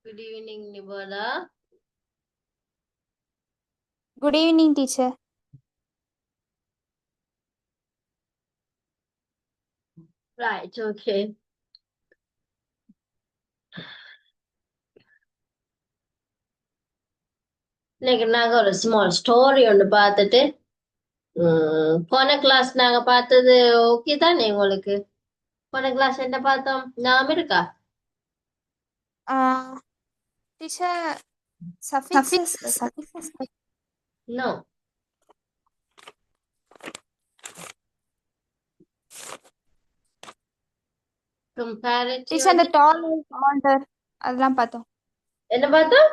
Good evening, Nibola. Good evening, teacher. Right, okay. இன்னைக்கு நாங்க ஒரு ஸ்மால் ஸ்டோரி ஒன்று பார்த்துட்டு போன கிளாஸ் நாங்க பார்த்தது ஓகே தானே உங்களுக்கு? போன கிளாஸ் என்ன பார்த்தோம் ஞாபகம் இருக்கா? Uh, teacher, suffixes. No. Comparative Teacher, அந்த tall order அதெல்லாம் பார்த்தோம். என்ன பார்த்தோம்?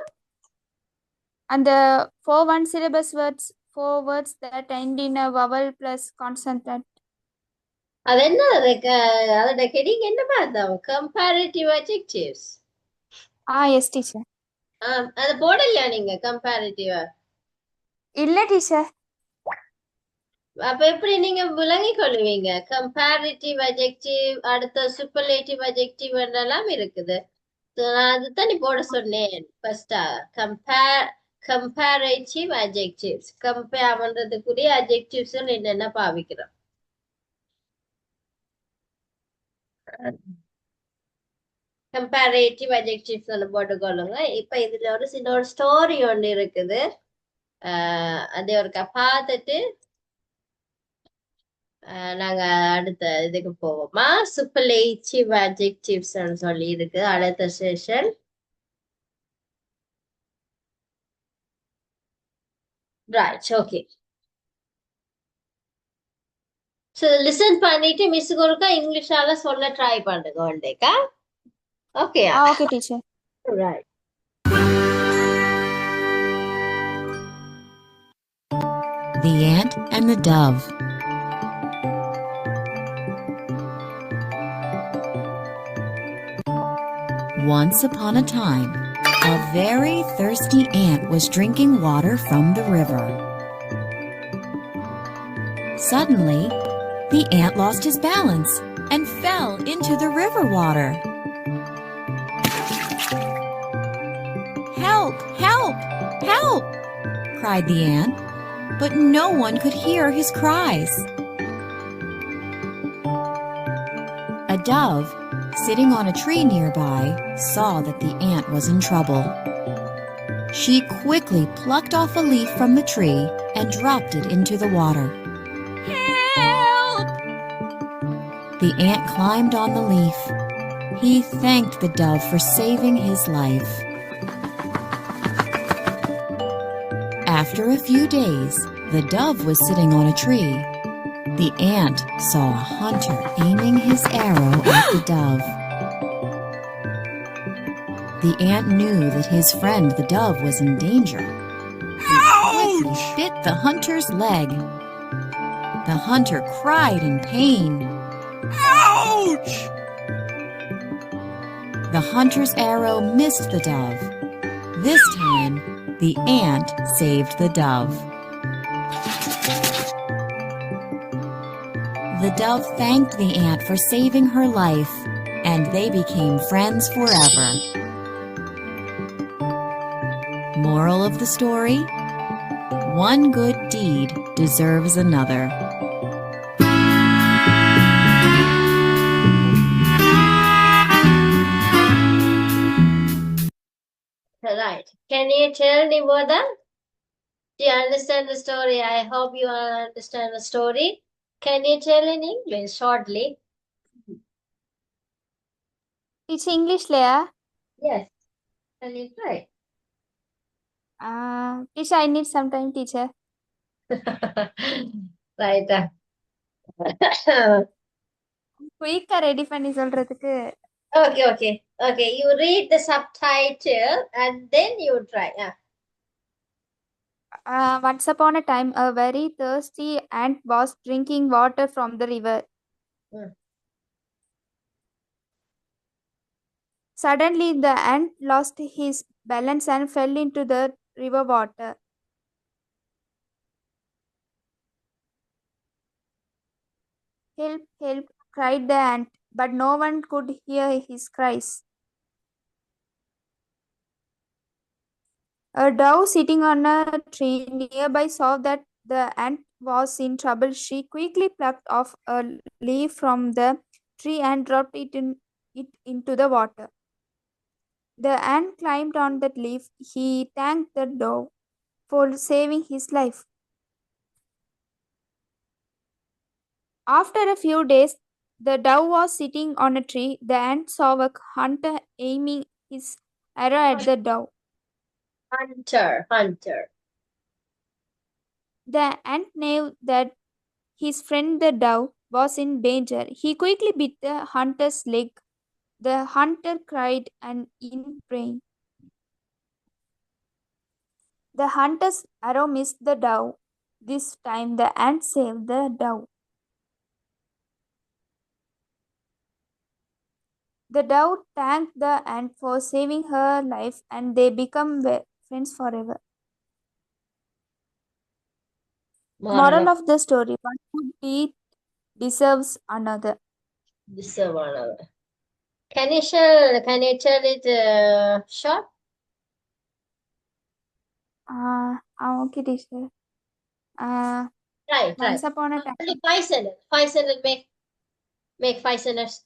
அந்த four one syllabus words, four words that end in a vowel plus consonant. அது என்ன அதோட ஹெடிங் என்ன பார்த்தோம்? Comparative adjectives. Yes, teacher. அது போடலையா நீங்க கம்பேரிட்டிவா? இல்ல டீச்சர். அப்ப எப்படி நீங்க விளங்கிக் கொள்வீங்க? கம்பேரிட்டிவ் அட்ஜெக்டிவ், அடுத்த சூப்பர்லேட்டிவ் அட்ஜெக்டிவ் எல்லாம் இருக்குது. நான் அதுதான் நீ போட சொன்னேன் ஃபர்ஸ்டா. கம்பேரேட்டிவ் அட்ஜெக்டிவ்ஸ், கம்பேர் பண்றதுக்குரிய அட்ஜெக்டிவ்ஸ் என்னென்ன பாவிக்கிறோம்? கம்பேரேட்டிவ் அட்ஜெக்டிவ்ஸ் ஒன்று போட்டுக்கொள்ளுங்க. இப்ப இதுல ஒரு சின்ன ஒரு ஸ்டோரி ஒன்று இருக்குது. அதை ஒருக்கா பார்த்துட்டு நாங்க அடுத்த இதுக்கு போவோமா? சூப்பர்லேட்டிவ் அட்ஜெக்டிவ்ஸ் சொல்லி இருக்கு அடுத்த session. Right, okay. So listen பண்ணிட்டு மிஸ்ஸுக்கு ஒருக்கா இங்கிலீஷால சொல்ல ட்ரை பண்ணுங்க ஒன்டேக்கா. ஓகேயா? Okay, teacher. Right. The Ant and the Dove. Once upon a time, a very thirsty ant was drinking water from the river. Suddenly, the ant lost his balance and fell into the river water. "Help! Help! Help!" cried the ant, but no one could hear his cries. A dove, sitting on a tree nearby, saw that the ant was in trouble. She quickly plucked off a leaf from the tree and dropped it into the water. "Help!" The ant climbed on the leaf. He thanked the dove for saving his life. After a few days, the dove was sitting on a tree. The ant saw a hunter aiming his arrow at the dove. The ant knew that his friend the dove was in danger. He quickly bit the hunter's leg. The hunter cried in pain. "Ouch!" The hunter's arrow missed the dove. This time, the ant saved the dove. The dove thanked the ant for saving her life, and they became friends forever. Moral of the story: one good deed deserves another. Right. Can you tell Niboda? Do you understand the story? I hope you understand the story. Can you tell in English shortly? Teacher, இங்கிலீஷ்லயா? Yes. Can you try? Teacher, I need some time, teacher. Right. குயிக்கா ready பண்ணி சொல்றதுக்கு. Okay. You read the subtitle and then you try. Once upon a time, a very thirsty ant was drinking water from the river. Suddenly, the ant lost his balance and fell into the river water. "Help! Help!" cried the ant, but no one could hear his cries. A dove sitting on a tree nearby saw that the ant was in trouble. She quickly plucked off a leaf from the tree and dropped it into the water. The ant climbed on that leaf. He thanked the dove for saving his life. After a few days, the dove was sitting on a tree. The ant saw a hunter aiming his arrow at the dove. Hunter. The ant knew that his friend the dove was in danger. He quickly bit the hunter's leg. The hunter cried and in pain. The hunter's arrow missed the dove. This time the ant saved the dove. The dove thanked the ant for saving her life and they become friends forever. Moral of the story: one good deed deserves another. Deserve another. Can you tell it short? Okay, teacher. Try. Once upon a time. Only 5 sentences. 5 sentences. Make 5 sentences.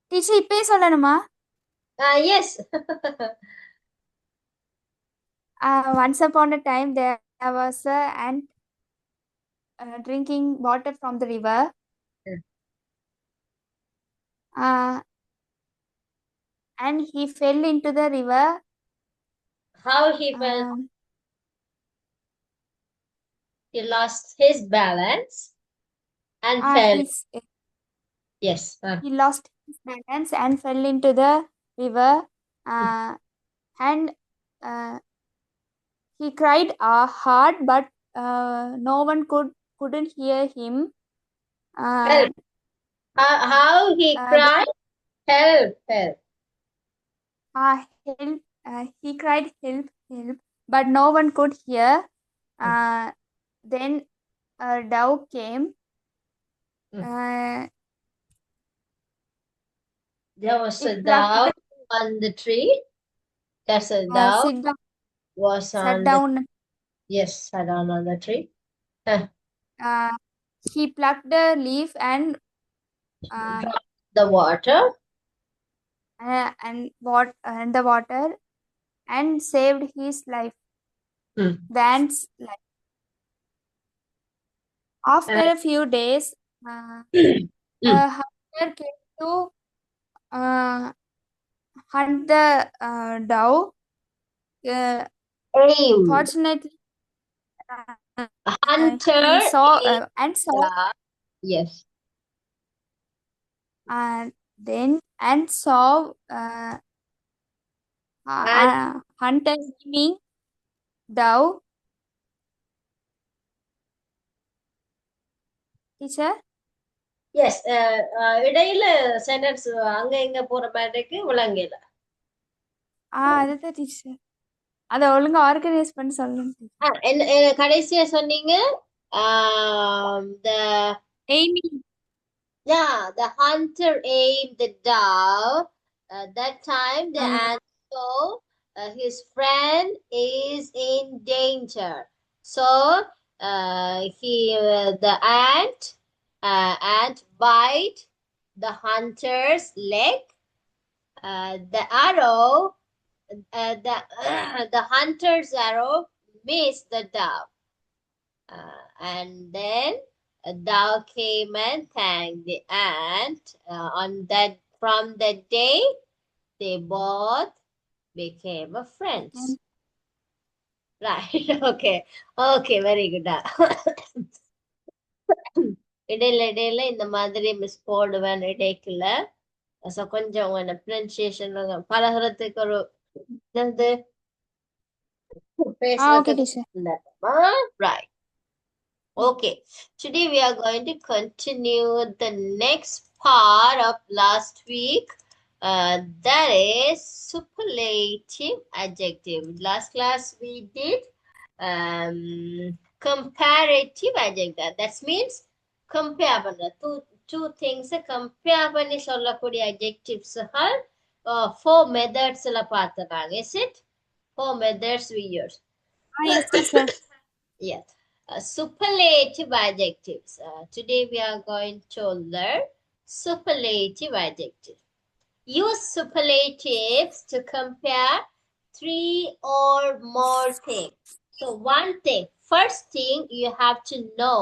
Teacher, இப்பயே சொல்லணுமா? Yes. Once upon a time, there was an ant drinking water from the river. And he fell into the river. How he fell? He lost his balance and fell. Yes. He lost his balance and fell into the river. And he cried hard, but no one couldn't hear him. Help. How he cried? Help. Help. He cried help, but no one could hear. Then a dove came. There was a dove on the tree. There's a dove was sat down. Yes, sat down on the tree. He plucked the leaf and dropped the water. And the water and saved his life. The ant's life. After a few days, a hunter came to hunt the dove. Fortunately, a hunter saw. Yes. Then ant saw hunter aiming dove. Teacher? Yes. இடையில sentence அங்க இங்க போற மாதிரி விளங்கல. அதுதான் teacher. அத ஒழுங்கா organise பண்ணி சொல்லுங்க. கடைசியா சொன்னீங்க the aiming. Yeah, the hunter aimed the dove. That time the ant saw his friend is in danger. So the ant bite the hunter's leg. The arrow, the hunter's arrow missed the dove. And then a dove came and thanked the ant. From that day, they both became friends. Right. Okay, very good. இடையில இந்த மாதிரி miss போடுவேன் இடைக்குள்ள. So கொஞ்சம் pronunciation பழகிறதுக்கு ஒரு right. Okay, today we are going to continue the next part of last week. That is superlative adjective. Last class we did comparative adjective. That means compare பண்ண two things compare பண்ணி சொல்லக்கூடிய adjectives four methods la பார்த்தனாங்க. Is it? Four methods we use. Yes, teacher. Yes. Superlative adjectives. Today we are going to learn superlative adjectives. Use superlatives to compare three or more things. So one thing, first thing you have to know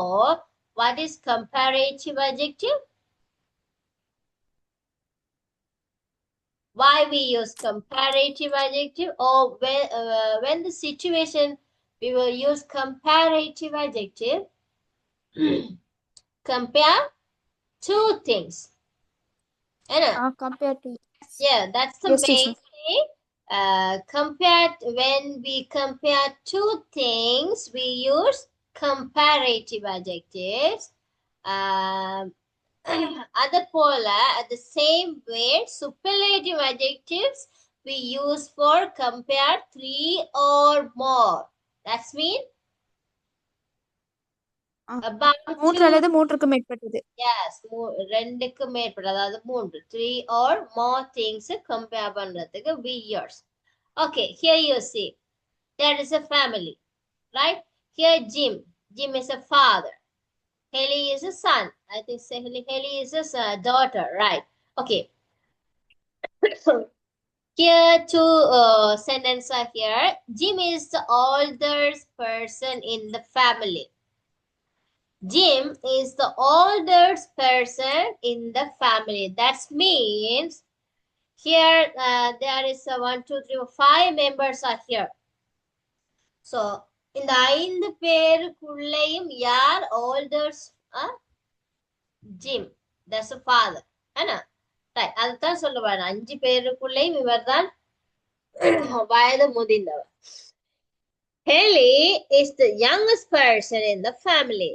what is comparative adjective. Why we use comparative adjective, or when the situation we will use comparative adjective. Compare two things. Compared to. Yeah, that's the Yes, main teacher. thing. When we compare two things, we use comparative adjectives. Other polar, at the same way, superlative adjectives we use for compare three or more. That's mean about மூன்று two. அல்லது மூன்றுக்கு மேற்பட்டது. Yes, ரெண்டுக்கு மேற்பட்ட, அதாவது மூன்று, three or more things compare பண்றதுக்கு we use. Okay, here you see there is a family, right? Here Jim is a father. Haley is a son. I think Haley is a daughter, right? Okay. Here two sentences are here. Jim is the oldest person in the family. Jim is the oldest person in the family. That means here there is a 1, 2, 3, 5 members are here. So இந்த 5 பேருக்குள்ளேயும் யார் oldest? Jim. That's the father. என்ன? Right. அதுதான் சொல்லுவாரு. 5 பேருக்குள்ளேயும் இவர்தான் வயது முதிர்ந்தவர். Haley is the youngest person in the family.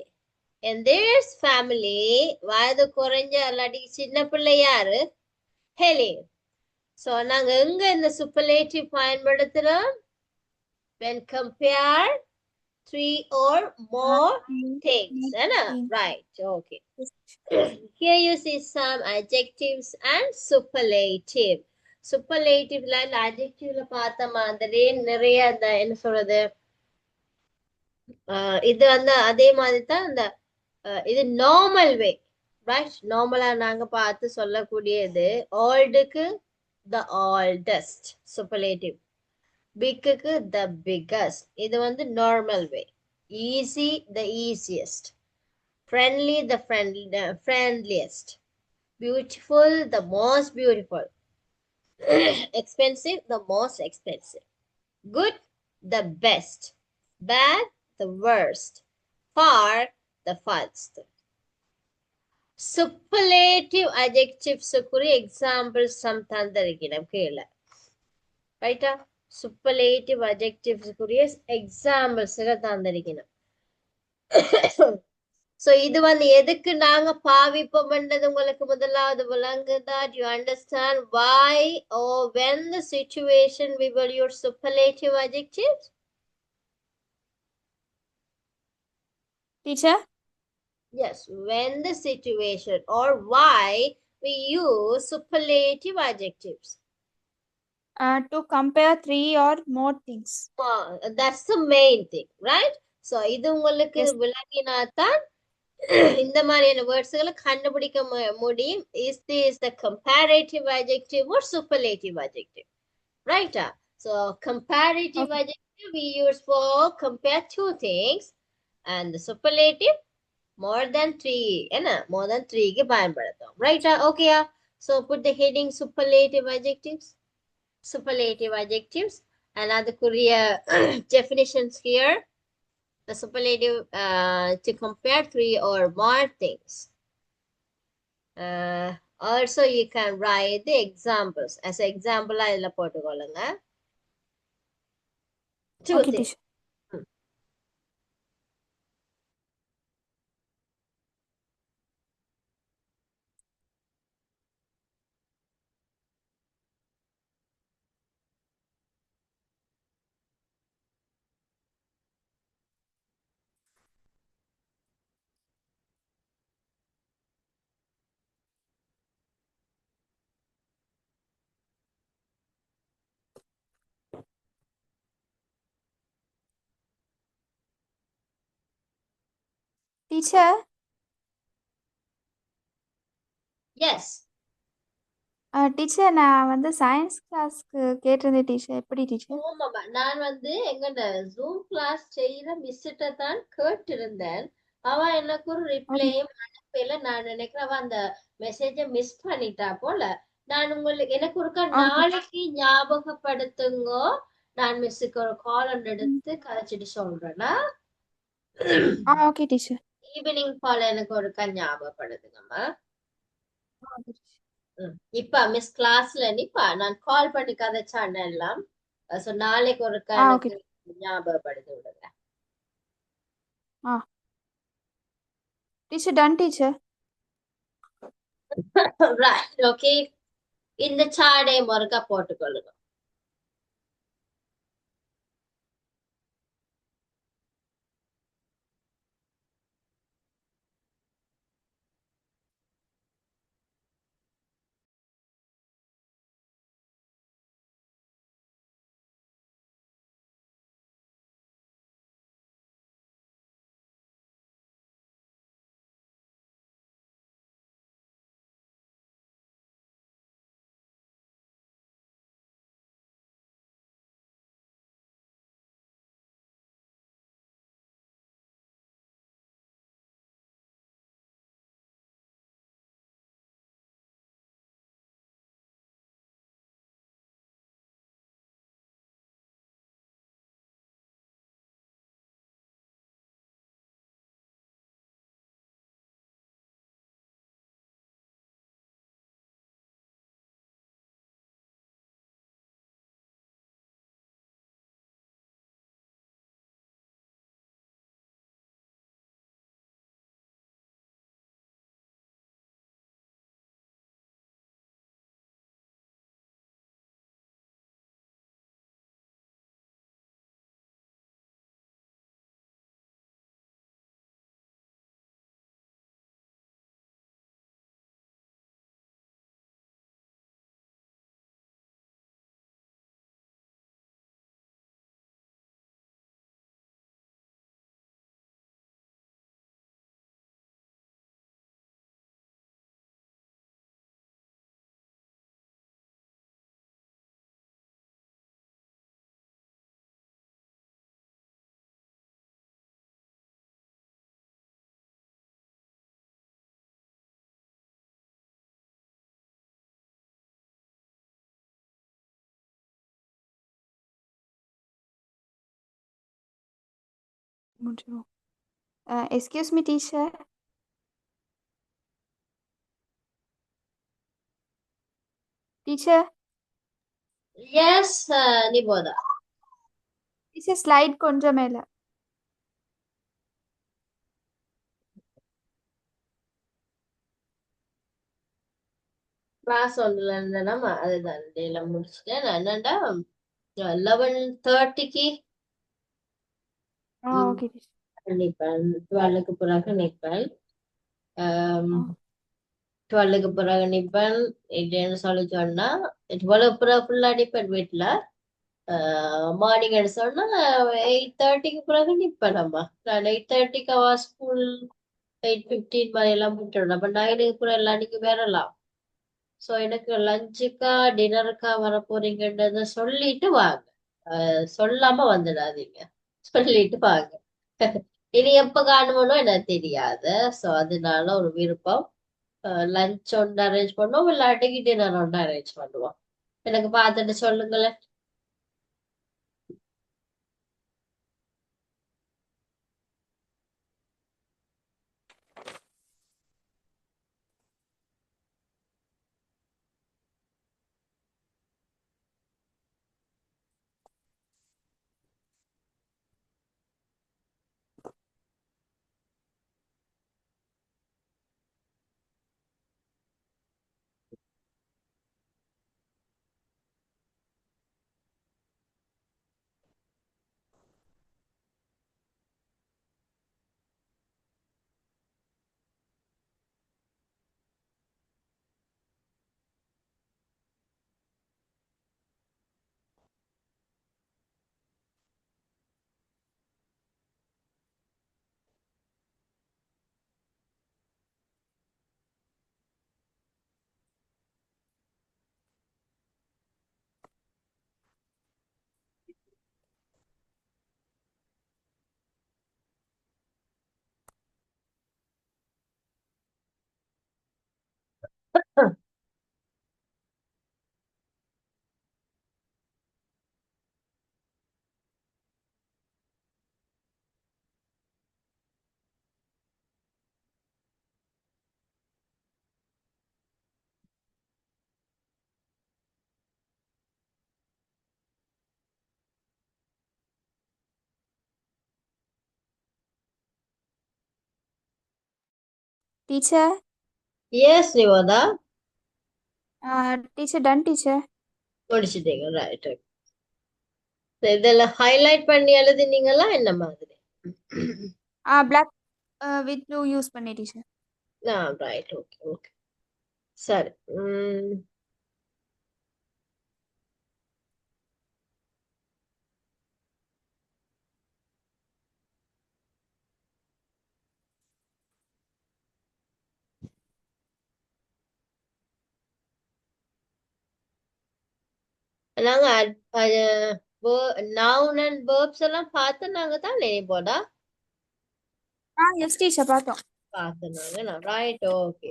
In this family, வயது குறைஞ்ச அல்லாட்டி சின்ன பிள்ளை யாரு? Haley. So நாங்க எங்க இந்த superlative பயன்படுத்துறோம்? When compare three or more things. Right. Okay. Here you see some adjectives and superlative. Superlative ல adjective பார்த்த மாதிரி நிறைய அந்த என்ன சொல்றது, இது வந்து அதே மாதிரி தான் இந்த இது நார்மல் வே, ரைட்? நார்மலா நாங்க பார்த்து சொல்லக்கூடியது. ஓல்டுக்கு the oldest superlative, பிக்குக்கு the biggest, இது வந்து normal way. Easy the easiest, friendly the friendliest, beautiful the most beautiful, expensive the most expensive, good the best, bad the worst, far the farthest. Superlative adjectives குறிய examples some தந்திருக்கிறேன் கீழ, ரைட்டா? superlative adjectives குறிய examples தந்திருக்கிறேன். So இது வந்து எதுக்கு நாங்க பாவிப்போம்ன்றது உங்களுக்கு முதலாவது விளங்குதா? Do you understand why or when the situation we will use superlative adjectives? Teacher? Yes, when the situation or why we use superlative adjectives. To compare three or more things. That's the main thing, right? So இது உங்களுக்கு Yes. விளங்கினாதான் இந்த மாதிரியான வேர்ட்ஸ்களை கண்டுபிடிக்க முடியும். Is this the comparative adjective or superlative adjective? Right? So comparative Okay. adjective we use for compare two things, and the superlative more than 3. என்ன? More than 3 க்கு பயன்படுத்தும். Right? Okay. So put the heading superlative adjectives. Superlative adjectives. And அதுக்குரிய definitions here. The superlative to compare 3 or more things. Also you can write the examples. As example இதுல போட்டுக்கொள்ளுங்க. Two Okay, things. teacher. Teacher S. Teacher நான் வந்து science கிளாஸ்க்கு கேட்டிருந்தேன் teacher. எப்படி teacher? ஆமாமா, நான் எங்கட ஜூம் கிளாஸ் செய்யற மிஸ்ஸிட்ட தான் கேட்டிருந்தேன். அவ எனக்கு ஒரு ஓகே ரிப்ளையும் அனுப்பல. நான் நினைக்கிறேன் அவ அந்த மெசேஜ மிஸ் பண்ணிட்டா போல. நான் உங்களுக்கு எனக்கு ஒருக்கா ஓகே நாளைக்கு ஞாபகப்படுத்துங்க. நான் மிஸ்ஸுக்கு ஒரு கால் எடுத்து கதைச்சிட்டு சொல்றேன்னா ஓகே டீச்சர். ஈவினிங் கால் எனக்கு ஒருக்கா ஞாபகப்படுத்துங்கம்மா. Okay teacher. இப்ப மிஸ் கிளாஸ்ல நிப்பா, நான் கால் பண்ணி கதைச்சான் எல்லாம். சோ நாளைக்கு ஒருக்கா ஓகே எனக்கு ஞாபகப்படுத்தி விடுங்க. Teacher done teacher. Right, okay. இந்த சாடை ஒருக்கா போட்டுக்கொள்ளுங்க. முடிச்சிடும். Excuse me teacher. Teacher yes Nibodha. Teacher slide கொஞ்சம் மேல. கிளாஸ் ஒன்றுல இருந்தேன்னா அதுதான் எல்லாம் முடிச்சுட்டேன். நான் என்னண்டா 11:30க்கு ஓகே டீச்சர். நிற்பேன். 12க்கு பிறகு நிற்பேன். ஆ 12க்கு பிறகு நிற்பேன். இல்லைன்னு சொல்லி சொன்னா 12 பிறகு ஃபுல்லா நிற்பேன் வீட்டுல. மார்னிங் சொன்னா 8:30க்கு பிறகு நிப்பேன். நம்ம நான் 8:30க்கு அவ ஸ்கூல் 8:15 மாதிரி எல்லாம் விட்டுடும். அப்ப 9க்கு பிறகு எல்லாம் நீங்க வரலாம். சோ எனக்கு லஞ்சுக்கா டின்னருக்கா வர போறீங்கன்றத சொல்லிட்டு வாங்க. சொல்லாம வந்துடாதீங்க, சொல்லிட்டு வாங்க. இனி எப்ப காணுமோ எனக்கு தெரியாது. சோ அதனால ஒரு விருப்பம். லஞ்ச் ஒன்று அரேஞ்ச் பண்ணுவோம், இல்லாட்டிக்கு டின்னர் ஒன்று அரேஞ்ச் பண்ணுவோம். எனக்கு பார்த்துட்டு சொல்லுங்களேன். Teacher. Yes Nivodha Teacher, done, teacher. முடிச்சிட்டீங்க, ரைட். இதெல்லாம் ஹைலைட் பண்ணி எழுதினீங்களா என்ன மாதிரி? Black with blue use பண்ணி teacher. ரைட், ஓகே ஓகே, சரி. நாங்க நவுன் அண்ட் வேர்ப்ஸ் எல்லாம் பார்த்து நாங்க தான் போடா Yes, teacher, பார்த்தோம். பார்த்துனாங்க. Right, okay.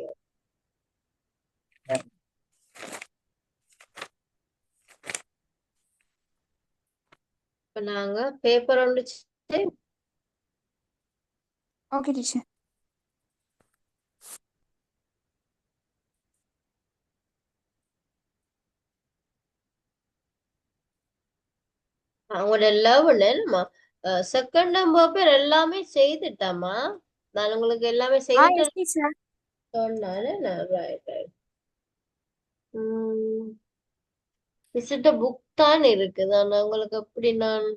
இப்ப நாங்க பேப்பர் ஒன்று Okay, teacher. அவங்களோட லெவலு நம்ம செகண்ட் நம்பர் பேர் எல்லாமே செய்துட்டாமா. நான் உங்களுக்கு எல்லாமே Yes, செய்துட்டேன் teacher. சொன்னாரு. Right right. விசிட்ட புக் தான் இருக்குது, ஆனா உங்களுக்கு அப்படி நான்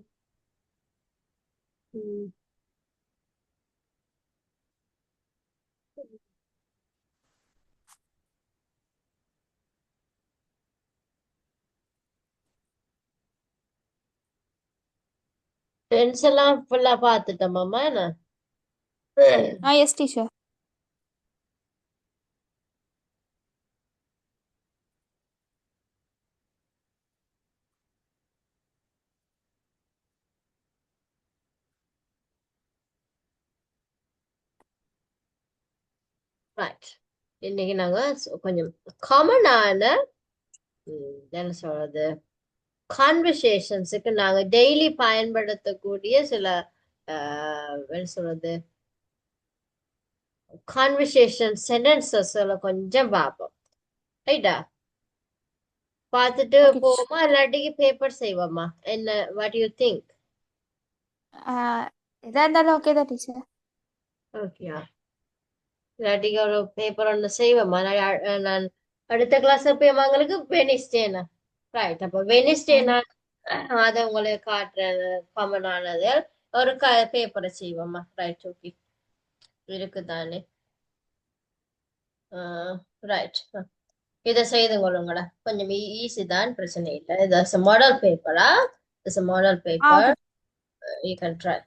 ஃப்ரெண்ட்ஸ் எல்லாம் ஃபுல்லா பார்த்துட்டோமாம்மா என்ன? Yes, teacher. ரைட். இன்னைக்கு நாங்க கொஞ்சம் காமனான என்ன சொல்றது கான்வர்சேஷன்ஸுக்கு நாங்க டெய்லி பயன்படுத்தக்கூடிய சில என்ன சொல்றது கான்வர்சேஷன் சென்டென்சஸ் எல்லாம் கொஞ்சம் பார்ப்போம். ரைட்டா? பார்த்துட்டு Okay, teacher. போவோமா இல்லாட்டிக்கு பேப்பர் செய்வோமா? என்ன, வாட் யூ திங்க்? எதா இருந்தாலும் ஓகே தான் டீச்சர். ஓகேயா? இல்லாட்டிக்கு ஒரு பேப்பர் ஒன்று செய்வோமா? நான் அடுத்த கிளாஸ் போய் அவங்களுக்கு வெனிஸ்டேனா. ரைட், அப்போ வெனிஸ்டே நான் அதை உங்களுக்கு காட்டுறேன். காமன் ஆனது ஒரு பேப்பரை செய்வோமா? ரைட், ஓகே, இருக்குதானே? ரைட், இதை செய்து கொள்ளுங்களா, கொஞ்சம் ஈஸி தான், பிரச்சனை இல்லை. இது மாடல் பேப்பரா? It's model paper. You can try.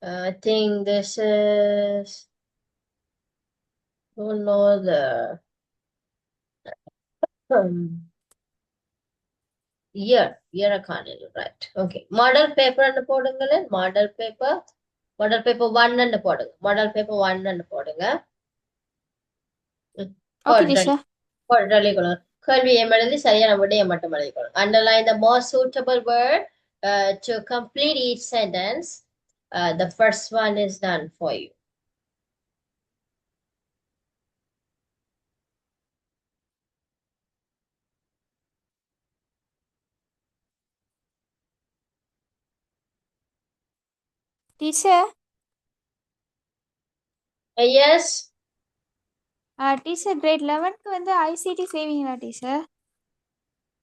I think this is, don't know the year. Year காணல. Right. Okay. Model paper ன்னு போடுங்களேன். Model paper. Model paper 1 ன்னு போடுங்க. Model paper 1 ன்னு போடுங்க. Okay teacher. எழுதிக்கொள்ளுங்க. கேள்வியை எழுதி சரியான விடையை மட்டும் எழுதிக்கொள்ளுங்க. Underline the most suitable word to complete each sentence. The first one is done for you. Teacher. Yes. Teacher grade 11க்கு வந்து ஐசிடி செய்வீங்களா டீச்சர்?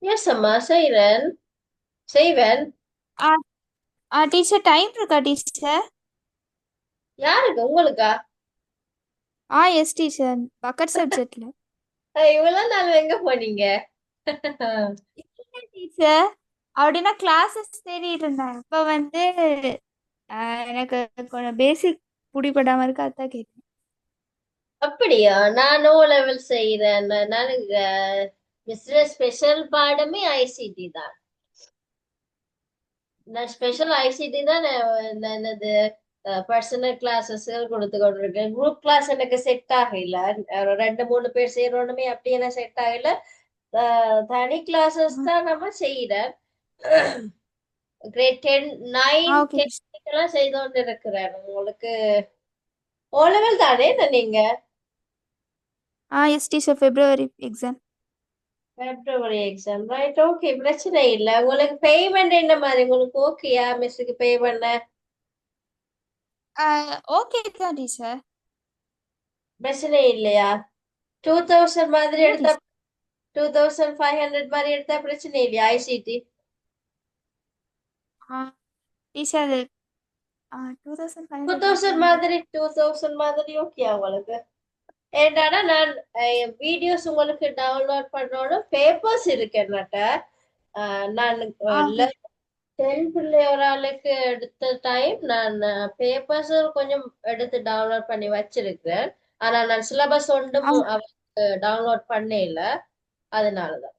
எஸ் அம்மா, செய்வேன். டீச்சர் டைம் இருக்கா டீச்சர்? யாருக்கு, உங்களுக்கா? எஸ் டீச்சர், பக்கெட் சப்ஜெக்ட்ல. இவ்வளவு நாள் எங்க போனீங்க? டீச்சர் அப்படின்னா கிளாஸஸ் தேடிட்டு இருந்தேன். இப்போ வந்து எனக்கு கொஞ்சம் பேசிக் பிடிபடாம இருக்கு, அதான் கேட்டேன். அப்படியா? நான் ஓ லெவல் செய்யறேன். நான் மிஸ்டர் ஸ்பெஷல் பாடமே ஐசிடி தான். நான் ஸ்பெஷல் ஐசிடி தான். என்னது பர்சனல் கிளாஸஸ் கொடுத்து கொண்டிருக்கேன். குரூப் கிளாஸ் எனக்கு செட் ஆகல. 2-3 பேர் செய்யறோனுமே அப்படி என்ன செட் ஆகல. தனி கிளாஸஸ் தான் நம்ம செய்யறேன். கிரேட் 10, 9, 10 எல்லாம் செய்து கொண்டு இருக்கிறேன். உங்களுக்கு ஓ லெவல் தானே நீங்க? Yes teacher, February exam. February exam, right, okay, பிரச்சனை இல்ல. உங்களுக்கு பேமெண்ட் என்ன மாதிரி? உங்களுக்கு ஓகேயா மிஸ்ஸுக்கு பே பண்ண? ஓகே தான் டீச்சர். பிரச்சனை இல்லையா? 2000 மாதிரி Yeah, எடுத்தா, teacher. 2500 மாதிரி எடுத்தா பிரச்சனை இல்லையா ஐசிடி? Teacher, 2500 2000 மாதிரி 2000 மாதிரி ஓகே உங்களுக்கு? ஏன்டானா நான் வீடியோஸ் உங்களுக்கு டவுன்லோட் பண்ணணும், பேப்பர்ஸ் இருக்கு என்னட்ட. நான் okay. 10 பிள்ளை ஒரு ஆளுக்கு எடுத்த டைம் நான் பேப்பர்ஸ் கொஞ்சம் எடுத்து டவுன்லோட் பண்ணி வச்சிருக்கிறேன். ஆனா நான் சிலபஸ் ஒன்றும் அவருக்கு டவுன்லோட் பண்ணல, அதனாலதான்.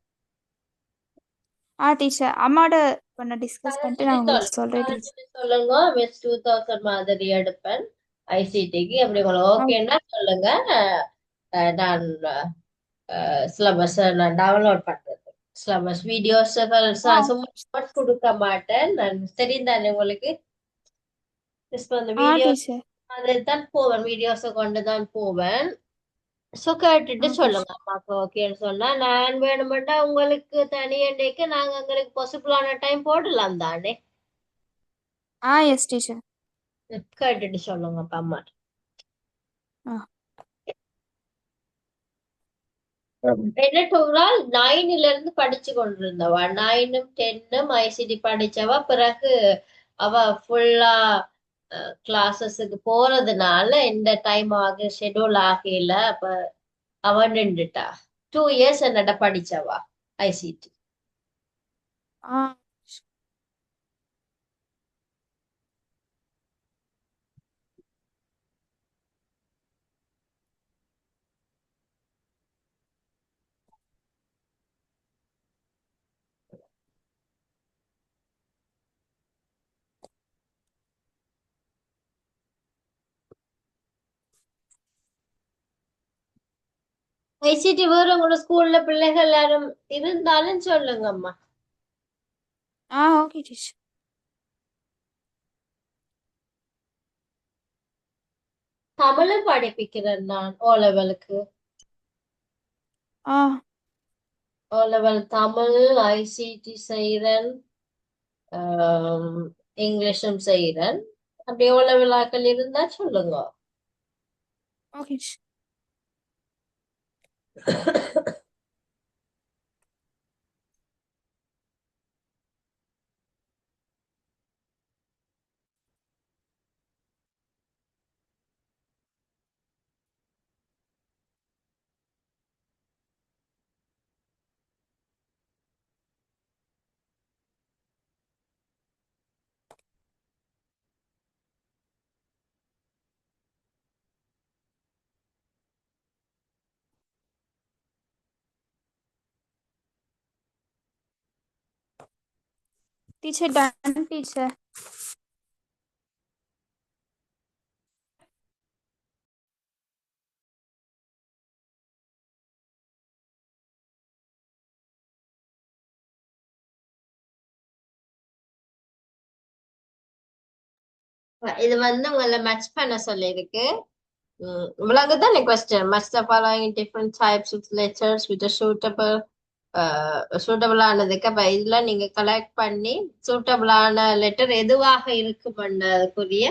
டீச்சர் அம்மாவோட கொஞ்சம் டிஸ்கஸ் பண்ணிட்டு நான் உங்களுக்கு சொல்றேன் டீச்சர். சொல்லுங்க மிஸ் 2000 மாதிரி எடுப்பேன் ஐசிடிக்கு. அப்படி உங்களுக்கு ஓகேன்னா சொல்லுங்க. நான் சிலபஸ் நான் டவுன்லோட் பண்றது, சிலபஸ் வீடியோஸ் சும்மா notes கொடுக்க மாட்டேன். நான் தெரிந்தானே உங்களுக்கு அந்த வீடியோ டீச்சர். தான் போவேன், வீடியோஸை கொண்டு தான் போவேன். சோ கேட்டுட்டு சொல்லுங்க அம்மாக்கு ஓகேன்னு சொன்னா நான் வேணுமெண்டா உங்களுக்கு தனியண்டைக்கு நாங்க எங்களுக்கு பாசிபிளான டைம் போடலாம் தானே. Yes teacher. கேட்டுட்டு சொல்லுங்க அப்பா அம்மா. என்ன ஓவரால் 9ல இருந்து படிச்சு கொண்டிருந்தவா, 9ம் 10ம் ஐசிடி படிச்சவா. பிறகு அவ ஃபுல்லா கிளாஸஸுக்கு போறதுனால இந்த டைம் ஆக ஷெட்யூல் ஆகல. அப்ப அவ நின்றுட்டா. 2 இயர்ஸ் என்னட்ட படிச்சவா ஐசிடி. ஐசிடி வேற உங்களோட ஸ்கூல்ல பிள்ளைகள் யாரும் இருந்தாலும் சொல்லுங்கம்மா. Okay teacher. தமிழும் படிப்பிக்கிறேன் நான் ஓ லெவலுக்கு. ஓ லெவல் தமிழ் ஐசிடி செய்யறேன், இங்கிலீஷும் செய்யறேன். அப்படி ஓ லெவல் ஆக்கள் இருந்தா சொல்லுங்க. Okay teacher. Done teacher. இது உங்களை மேட்ச் பண்ண சொல்லியிருக்கு. இவ்வளவுதான் question. match the following different types of letters with a சூட்டபிளானதுக்கு. அப்ப இதுல நீங்க கலெக்ட் பண்ணி சூட்டபிளான லெட்டர் எதுவாக இருக்குமன்றதுக்குரிய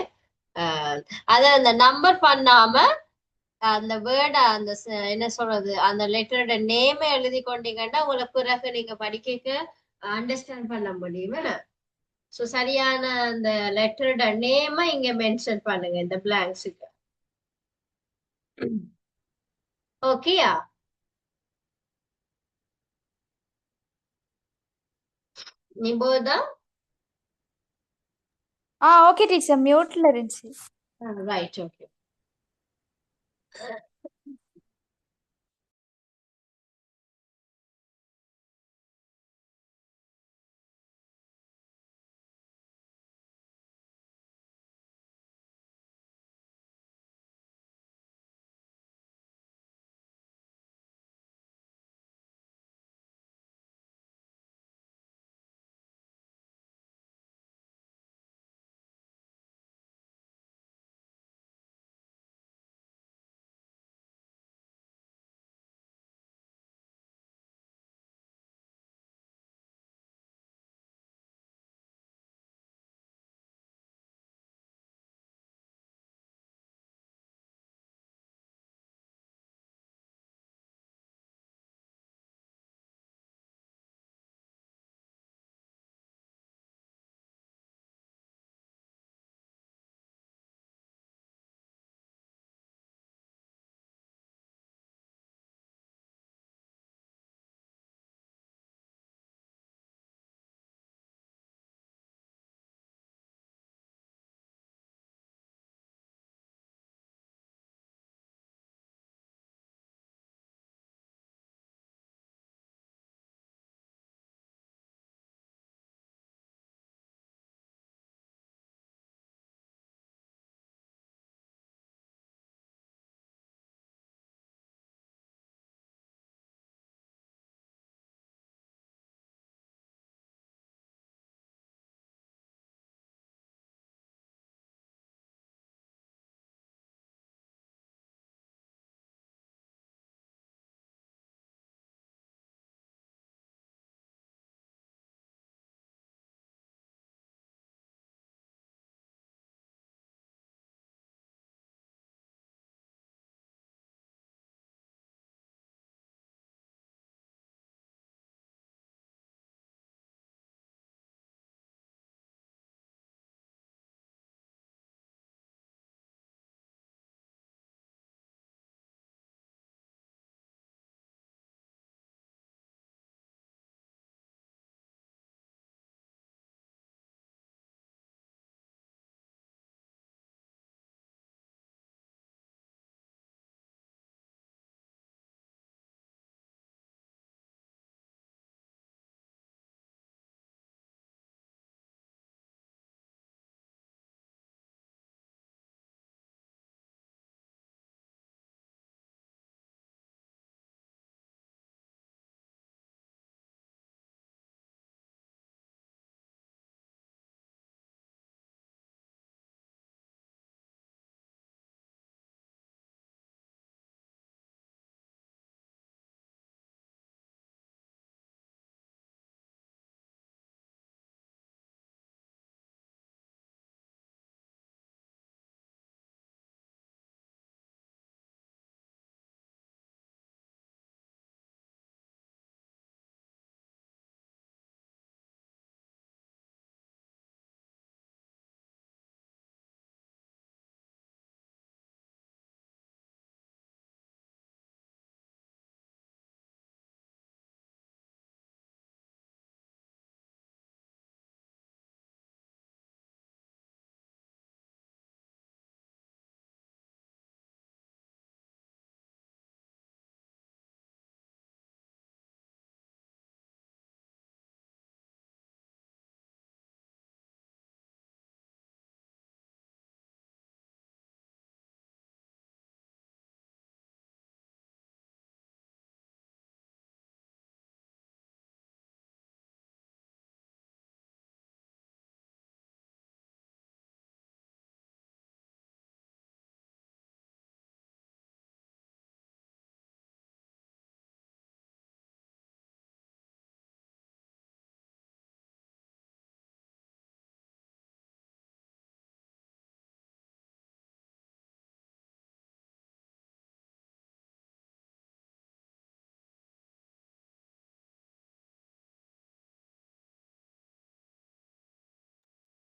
அத அந்த நம்பர் பண்ணாம அந்த வேர்ட அந்த என்ன சொல்றது அந்த லெட்டரோட நேமை எழுதி கொண்டீங்கன்னா உங்களை பிறகு நீங்க படிக்க அண்டர்ஸ்டாண்ட் பண்ண முடியும். சோ சரியான அந்த லெட்டரோட நேமை இங்க மென்ஷன் பண்ணுங்க இந்த பிளாங்க்ஸுக்கு. ஓகேயா? நிபோதா? ஓகே டீச்சர், மியூட்ல இருந்துச்சு. Right, okay.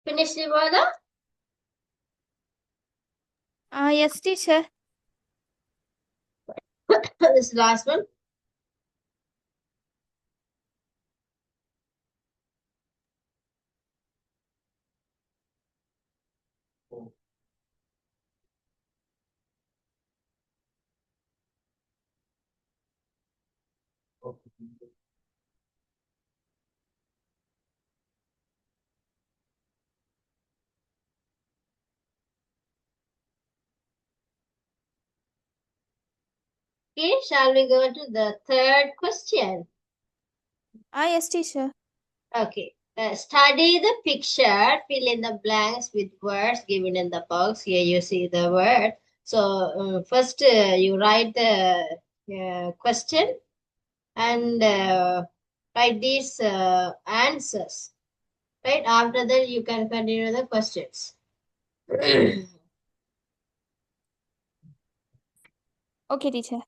Finish Nivala? Yes, teacher. This last one. Okay, shall we go to the third question? Yes, teacher. Okay. Study the picture, fill in the blanks with words given in the box. Here you see the word. So first you write the question and write these answers. Right? After that, you can continue the questions. Okay, teacher.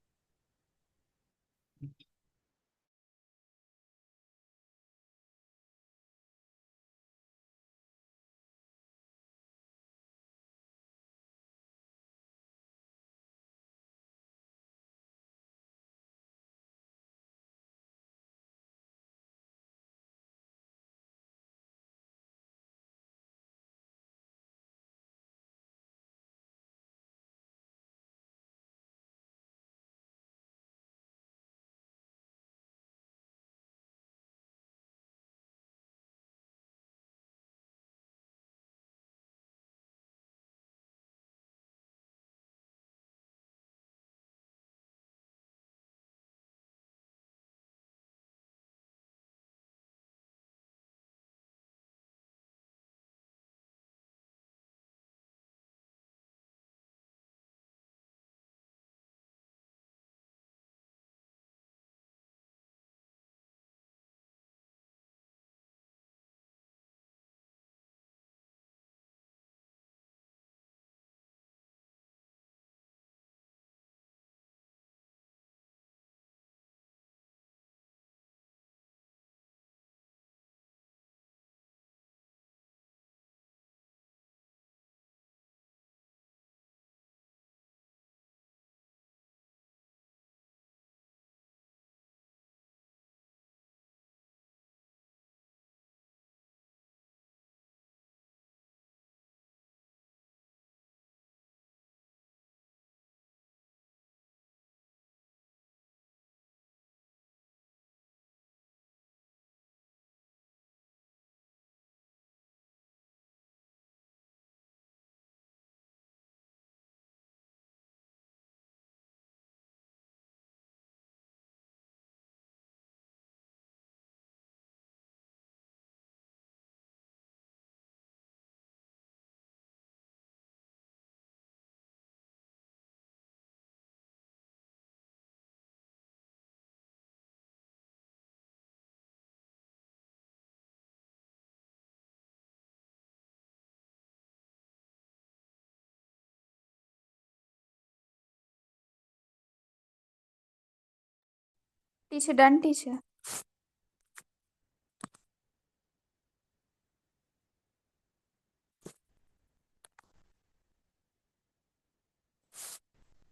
Teacher, done, teacher.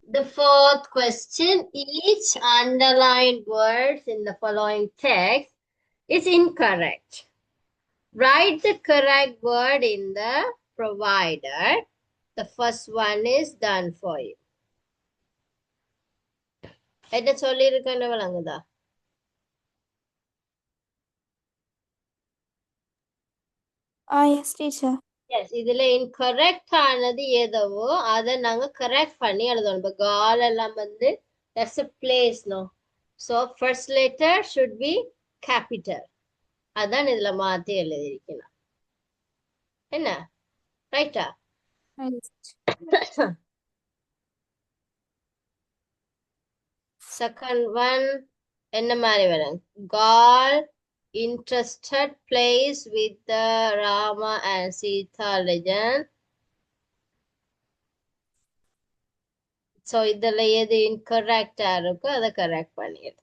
The fourth question, each underlined words in the following text is incorrect. Write the correct word in the provided. The first one is done for you. என்ன சொல்லியிருக்கேன்னு விளங்குதா? Yes, teacher. Yes, இதுல incorrect ஆனது எதுவோ அதை நாங்க correct பண்ணி எழுதணும். இப்போ கால் எல்லாம் வந்து that's a place, no? So first letter should be capital. அதான் இதுல மாத்தி எழுதியிருக்கணும். என்ன? ரைட்டா? Yes. Second one, என்ன மாதிரி வரும்? God interested plays with the Rama and Sita legend. So இதுல எது incorrect இருக்கோ அதை correct பண்ணிடு.